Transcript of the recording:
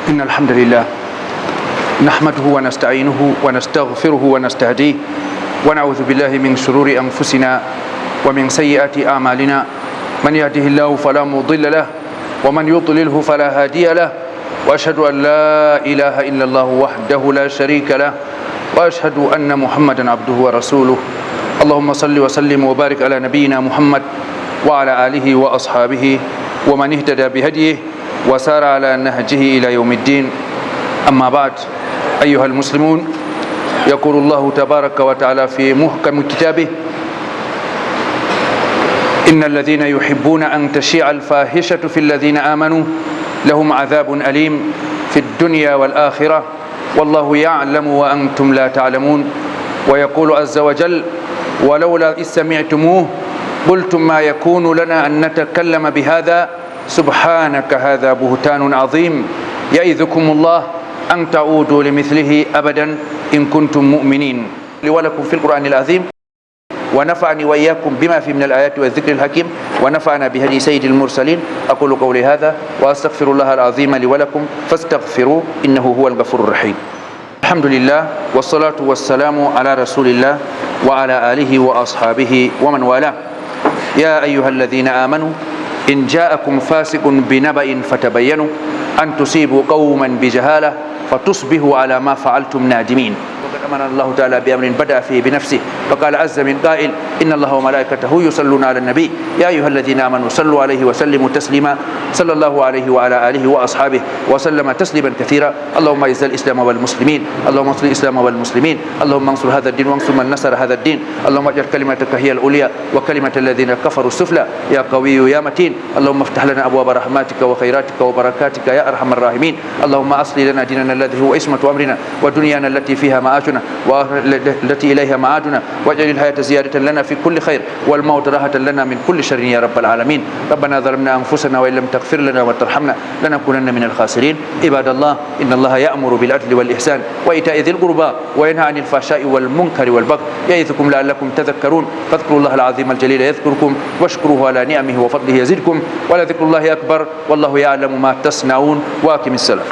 إن الحمد لله نحمده ونستعينه ونستغفره ونستهديه ونعوذ بالله من شرور أنفسنا ومن سيئات أعمالنا من يهده الله فلا مضل له ومن يضلله فلا هادي له وأشهد أن لا إله إلا الله وحده لا شريك له وأشهد أن محمدا عبده ورسوله اللهم صل وسلم وبارك على نبينا محمد وعلى آله وأصحابه ومن اهتدى بهديه وسار على نهجه إلى يوم الدين. أما بعد، أيها المسلمون، يقول الله تبارك وتعالى في محكم كتابه: إن الذين يحبون أن تشيع الفاحشة في الذين آمنوا لهم عذاب أليم في الدنيا والآخرة والله يعلم وأنتم لا تعلمون. ويقول عز وجل: ولولا إذ سمعتموه قلتم ما يكون لنا أن نتكلم بهذا سبحانك هذا بهتان عظيم يعظكم الله أن تعودوا لمثله أبدا إن كنتم مؤمنين. لي ولكم في القرآن العظيم ونفعني وإياكم بما فيه من الآيات والذكر الحكيم ونفعنا بهدي سيد المرسلين. أقول قولي هذا وأستغفر الله العظيم لي ولكم فاستغفروه إنه هو الغفور الرحيم. الحمد لله والصلاة والسلام على رسول الله وعلى آله وأصحابه ومن والاه. يا أيها الذين آمنوا إن جاءكم فاسق بنبأ فتبينوا أن تصيبوا قوما بجهالة فتصبحوا على ما فعلتم نادمين. وقد أمرنا الله تعالى بأمر بدأ فيه بنفسه فقال عز من قائل: إن الله وملائكته يصلون على النبي يا أيها الذين آمنوا صلوا عليه وسلموا تسليما. صلى الله عليه وعلى آله وأصحابه وسلم تسليما كثيرا. اللهم اعز الإسلام والمسلمين، اللهم انصر الإسلام والمسلمين، اللهم انصر هذا الدين وانصر من نصر هذا الدين. اللهم اجعل كلمتك هي العليا وكلمة الذين كفروا السفلى يا قوي يا متين. اللهم افتح لنا أبواب رحماتك وخيراتك وبركاتك يا أرحم الراحمين. اللهم أصلح لنا ديننا الذي هو عصمة أمرنا ودنيانا التي فيها معاشنا والتي إليها معادنا، واجعل الحياة زيادة لنا في كل خير والموت راحة لنا من كل شر يا رب العالمين. ربنا ظلمنا أنفسنا وإن لم تغفر لنا وترحمنا لنكونن من الخاسرين. عباد الله، إن الله يأمر بالعدل والإحسان وإيتاء ذي القربى وينهى عن الفحشاء والمنكر والبغي يعظكم لعلكم تذكرون. فاذكروا الله العظيم الجليل يذكركم واشكروه على نعمه وفضله يزدكم ولذكر الله أكبر والله يعلم ما تصنعون. وأقم الصلاة.